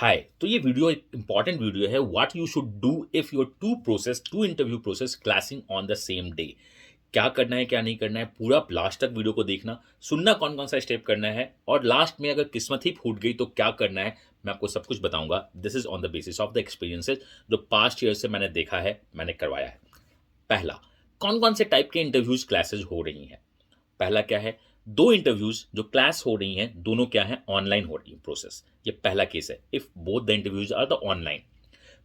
हाय। तो ये वीडियो एक इंपॉर्टेंट वीडियो है, what you should do if your two interview process clashing on the same day. क्या करना है, क्या नहीं करना है, पूरा लास्ट तक वीडियो को देखना, सुनना कौन कौन सा स्टेप करना है, और लास्ट में अगर किस्मत ही फूट गई तो क्या करना है। मैं आपको सब कुछ बताऊंगा। This is on the basis of the experiences जो पास्ट ईयर से मैंने देखा है, मैंने करवाया है। पहला, कौन कौन से टाइप के इंटरव्यूज क्लासेज हो रही हैं। पहला क्या है, दो इंटरव्यूज जो क्लास हो रही हैं दोनों क्या है, ऑनलाइन हो रही है प्रोसेस। ये पहला केस है, if both the interviews are the online.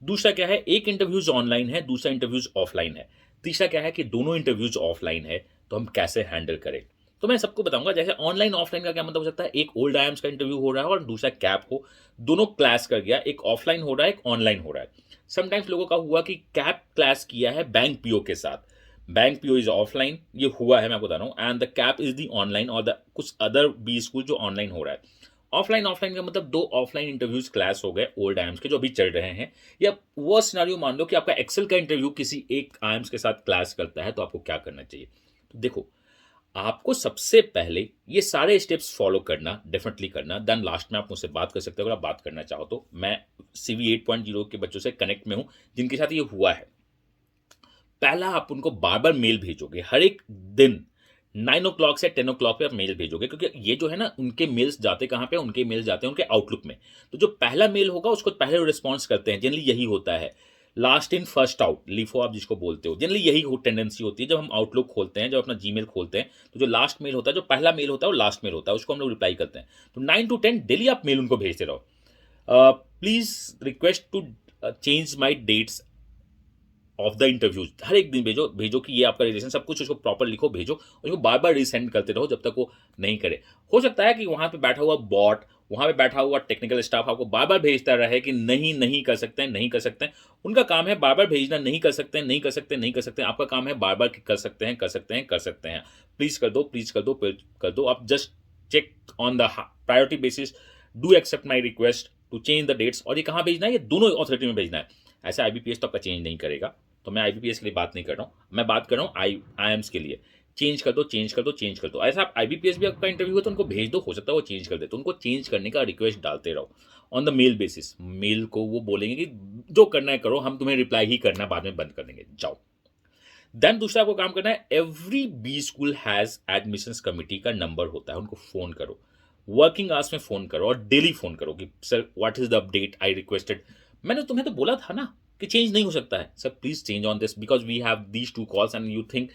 दूसरा क्या है, एक इंटरव्यूज ऑनलाइन है, दूसरा इंटरव्यूज ऑफलाइन है। तीसरा क्या है कि दोनों इंटरव्यूज ऑफलाइन है, तो हम कैसे हैंडल करें। तो मैं सबको बताऊंगा। जैसे ऑनलाइन ऑफलाइन का क्या मतलब हो सकता है, एक ओल्ड आईएम्स का इंटरव्यू हो रहा है और दूसरा कैप हो, दोनों क्लास कर गया, एक ऑफलाइन हो रहा है, एक ऑनलाइन हो रहा है। समटाइम्स लोगों का हुआ कि कैप क्लास किया है बैंक पीओ के साथ, बैंक पीओ इज ऑफलाइन, ये हुआ है, मैं आपको बता रहा हूँ, and the cap is the online और द कुछ अदर बी स्कूल जो ऑनलाइन हो रहा है। ऑफलाइन ऑफलाइन का मतलब दो ऑफलाइन इंटरव्यूज क्लास हो गए ओल्ड आईएम्स के जो अभी चल रहे हैं। या वो सिनारियो मान लो कि आपका एक्सेल का इंटरव्यू किसी एक आईएम्स के साथ क्लास करता है, तो आपको क्या करना चाहिए। तो देखो, आपको सबसे पहले ये सारे स्टेप्स फॉलो करना, डेफिनेटली करना। देन लास्ट में आप मुझसे बात कर सकते हो अगर आप बात करना चाहो तो। मैं सीवी 8.0 के बच्चों से कनेक्ट में हूं जिनके साथ ये हुआ है। पहला, आप उनको बार बार मेल भेजोगे हर एक दिन, 9 o'clock से 10 o'clock पे आप मेल भेजोगे, क्योंकि ये जो है ना, उनके मेल्स जाते कहाँ पे, उनके मेल जाते हैं उनके आउटलुक में। तो जो पहला मेल होगा उसको पहले रिस्पॉन्स करते हैं, जनरली यही होता है। Last in first out, LIFO आप जिसको बोलते हो, जनरली यही टेंडेंसी होती है। जब हम आउटलुक खोलते हैं, जब अपना जीमेल खोलते हैं, तो जो लास्ट मेल होता है, जो पहला मेल होता है वो लास्ट मेल होता है, उसको हम लोग रिप्लाई करते हैं। तो 9 to 10 डेली आप मेल उनको भेजते रहो। Please request to change my dates of the interviews. हर एक दिन भेजो भेजो कि ये आपका रिलेशन, सब कुछ उसको प्रॉपर लिखो, भेजो, उसको बार बार रिसेंड करते रहो जब तक वो नहीं करे। हो सकता है कि वहां पे बैठा हुआ बॉट, वहां पे बैठा हुआ टेक्निकल स्टाफ आपको बार बार भेजता रहे कि नहीं नहीं कर सकते हैं, नहीं कर सकते हैं। उनका काम है बार बार भेजना, नहीं कर सकते हैं, नहीं कर सकते हैं, नहीं कर सकते हैं। आपका काम है बार बार कर सकते हैं, कर सकते हैं, कर सकते हैं, प्लीज कर दो, प्लीज कर दो, प्लीज कर दो। आप just check on the priority basis, do accept my request to change the dates. और ये कहाँ भेजना है, ये दोनों ऑथोरिटी में भेजना है। ऐसा आईबीपीएस तो आपका चेंज नहीं करेगा। तो मैं आईबीपीएस के लिए बात नहीं कर रहा हूँ, मैं बात कर रहा हूँ आईएम्स के लिए। चेंज कर दो, चेंज कर दो, चेंज कर दो। ऐसा आप आईबीपीएस भी आपका इंटरव्यू है तो उनको भेज दो, हो सकता है वो चेंज कर दे, तो उनको चेंज करने का रिक्वेस्ट डालते रहो on the mail basis. Mail को वो बोलेंगे कि जो करना है करो, हम तुम्हें रिप्लाई ही करना, बाद में बंद कर देंगे, जाओ। देन दूसरा आपको काम करना है, every B school has admissions committee का नंबर होता है, उनको फोन करो, वर्किंग आवर्स में फोन करो और डेली फोन करो कि sir what is the update I requested. मैंने तुम्हें तो बोला था ना कि चेंज नहीं हो सकता है, sir please change on this because we have these two calls and you think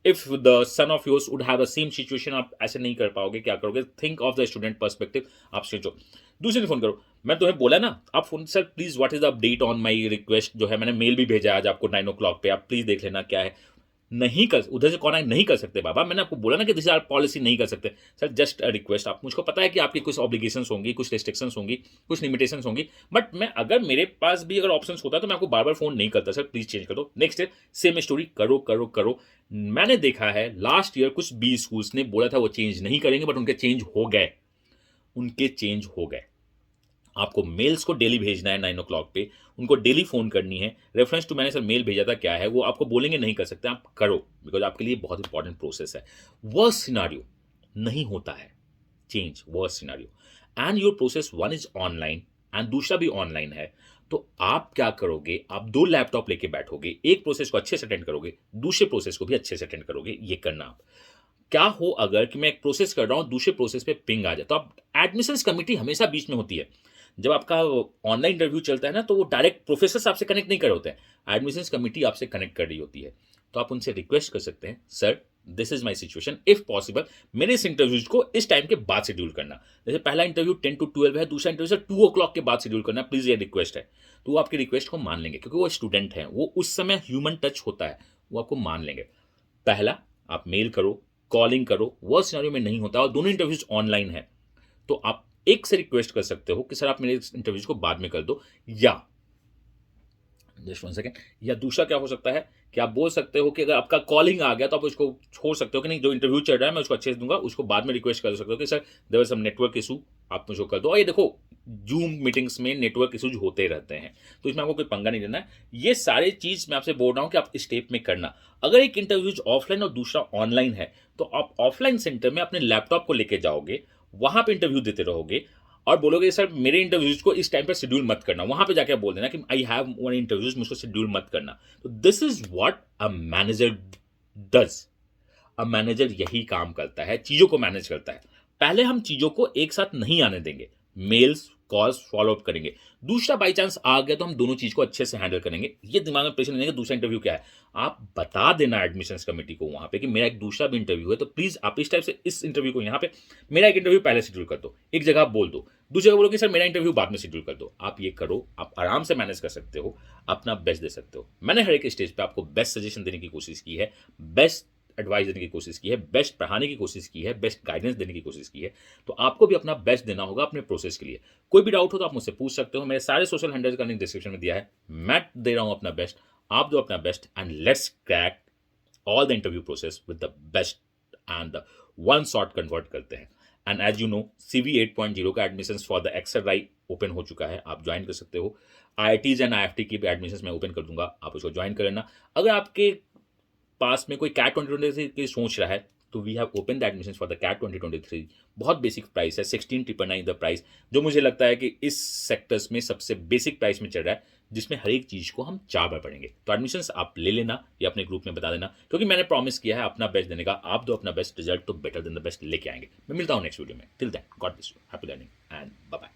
if the son of yours would have the same situation, आप ऐसे नहीं कर पाओगे, क्या करोगे, think of the student perspective, आप सोचो। दूसरे ने फोन करो, मैं तुम्हें बोला ना, आप phone, sir please what is the update on my request, जो है मैंने मेल भी भेजा आज आपको 9 o'clock पे, आप प्लीज देख लेना क्या है। नहीं कर, उधर से कौन है, नहीं कर सकते बाबा, मैंने आपको बोला ना कि दिस आर पॉलिसी, नहीं कर सकते सर, जस्ट अ रिक्वेस्ट। आप, मुझको पता है कि आपकी कुछ ऑब्लिगेशंस होंगी, कुछ रिस्ट्रिक्शंस होंगी, कुछ लिमिटेशंस होंगी, बट मैं, अगर मेरे पास भी अगर ऑप्शंस होता तो मैं आपको बार बार फोन नहीं करता, सर प्लीज चेंज कर दो। नेक्स्ट है सेम स्टोरी, करो करो करो। मैंने देखा है लास्ट ईयर कुछ बी स्कूल्स ने बोला था वो चेंज नहीं करेंगे, बट उनके चेंज हो गए, उनके चेंज हो गए। आपको मेल्स को डेली भेजना है 9 o'clock पे, उनको डेली फोन करनी है, रेफरेंस टू मैंने सर मेल भेजा था क्या है, वो आपको बोलेंगे नहीं कर सकते, आप करो, बिकॉज आपके लिए बहुत इंपॉर्टेंट प्रोसेस है। वर्स्ट सिनारियो नहीं होता है change, worst scenario and your process one is online and दूसरा भी ऑनलाइन है, तो आप क्या करोगे, आप दो लैपटॉप लेके बैठोगे, एक प्रोसेस को अच्छे से अटेंड करोगे, दूसरे प्रोसेस को भी अच्छे से अटेंड करोगे। ये करना आप, क्या हो अगर कि मैं एक प्रोसेस कर रहा हूं, दूसरे प्रोसेस पे पिंग आ जाए, तो आप, एडमिशंस कमिटी हमेशा बीच में होती है। जब आपका ऑनलाइन इंटरव्यू चलता है ना, तो वो डायरेक्ट प्रोफेसर आपसे कनेक्ट नहीं कर रहे होते हैं, एडमिशंस कमिटी आपसे कनेक्ट कर रही होती है। तो आप उनसे रिक्वेस्ट कर सकते हैं, sir this is my situation, if possible मेरे इस इंटरव्यूज को इस टाइम के बाद शेड्यूल करना। जैसे पहला इंटरव्यू 10 to 12 है, दूसरा इंटरव्यू सर 2 o'clock के बाद शेड्यूल करना, प्लीज ये रिक्वेस्ट है। तो वो आपकी रिक्वेस्ट को मान लेंगे, क्योंकि वो स्टूडेंट हैं, वो उस समय ह्यूमन टच होता है, वो आपको मान लेंगे। पहला, आप मेल करो, कॉलिंग करो, वो सिनेरियो में नहीं होता और दोनों इंटरव्यूज ऑनलाइन है, तो आप एक से रिक्वेस्ट कर सकते हो कि सर आप मेरे इंटरव्यूज को बाद में कर दो, या जस्ट वन सेकेंड, या दूसरा क्या हो सकता है कि आप बोल सकते हो कि अगर आपका कॉलिंग आ गया तो आप उसको छोड़ सकते हो कि नहीं, जो इंटरव्यू चल रहा है मैं उसको अच्छे से दूंगा, उसको बाद में रिक्वेस्ट कर सकते हो कि sir there was some network issue, आप मुझको कर दो। और ये देखो, जूम मीटिंग्स में नेटवर्क इशूज होते रहते हैं, तो इसमें आपको कोई पंगा नहीं लेना है। ये सारे चीज मैं आपसे बोल रहा हूँ कि आप स्टेप में करना। अगर एक इंटरव्यूज ऑफलाइन और दूसरा ऑनलाइन है, तो आप ऑफलाइन सेंटर में अपने लैपटॉप को लेके जाओगे, वहां पे इंटरव्यू देते रहोगे, और बोलोगे सर मेरे इंटरव्यूज को इस टाइम पर शेड्यूल मत करना, वहां पे जाके बोल देना कि आई हैव वन इंटरव्यूज, मुझको शेड्यूल मत करना। तो this is what a manager does. अब मैनेजर यही काम करता है, चीजों को मैनेज करता है। पहले हम चीजों को एक साथ नहीं आने देंगे, मेल्स कॉल्स फॉलो अप करेंगे। दूसरा बाई चांस आ गया तो हम दोनों चीज को अच्छे से हैंडल करेंगे, ये दिमाग में प्रेशर नहीं है कि दूसरा इंटरव्यू क्या है। आप बता देना एडमिशंस कमेटी को वहां पे कि मेरा एक दूसरा भी इंटरव्यू है, तो प्लीज आप इस टाइप से इस इंटरव्यू को यहाँ पे, मेरा एक इंटरव्यू पहले शेड्यूल कर दो, एक जगह आप बोल दो, दूसरी जगह बोलो कि सर मेरा इंटरव्यू बाद में शेड्यूल कर दो। आप ये करो, आप आराम से मैनेज कर सकते हो, अपना बेस्ट दे सकते हो। मैंने हर एक स्टेज पे आपको बेस्ट सजेशन देने की कोशिश की है, बेस्ट एडवाइस देने की कोशिश की है, बेस्ट पढ़ाने की कोशिश की है, बेस्ट गाइडेंस देने की कोशिश की है। तो आपको भी अपना बेस्ट देना होगा अपने प्रोसेस के लिए। कोई भी डाउट हो तो आप मुझसे पूछ सकते हो, मेरे सारे सोशल हैंडल्स का लिंक डिस्क्रिप्शन में दिया है। मैं दे रहा हूं अपना बेस्ट, आप दो अपना best, and let's crack all the interview process with the best and the one shot convert करते हैं। And as you know CV 8.0 का admissions for the excel right open हो चुका है, आप ज्वाइन कर सकते हो। IITs एंड IFT की भी एडमिशंस मैं ओपन कर दूंगा, आप उसको ज्वाइन कर लेना। अगर आपके पास में कोई कैट 2023 की सोच रहा है तो we have open the admission for the CAT 2023। बहुत बेसिक प्राइस है, 16,999 द प्राइस, जो मुझे लगता है कि इस सेक्टर्स में सबसे बेसिक प्राइस में चल रहा है, जिसमें हर एक चीज को हम 4 बार पढ़ेंगे। तो एडमिशंस आप ले लेना या अपने ग्रुप में बता देना, क्योंकि मैंने प्रॉमिस किया है अपना बेस्ट देने का। आप दो अपना बेस्ट, रिजल्ट तो बेटर देन द बेस्ट लेके आएंगे। मैं मिलता हूँ नेक्स्ट वीडियो में। Till then God bless you, happy learning and bye bye.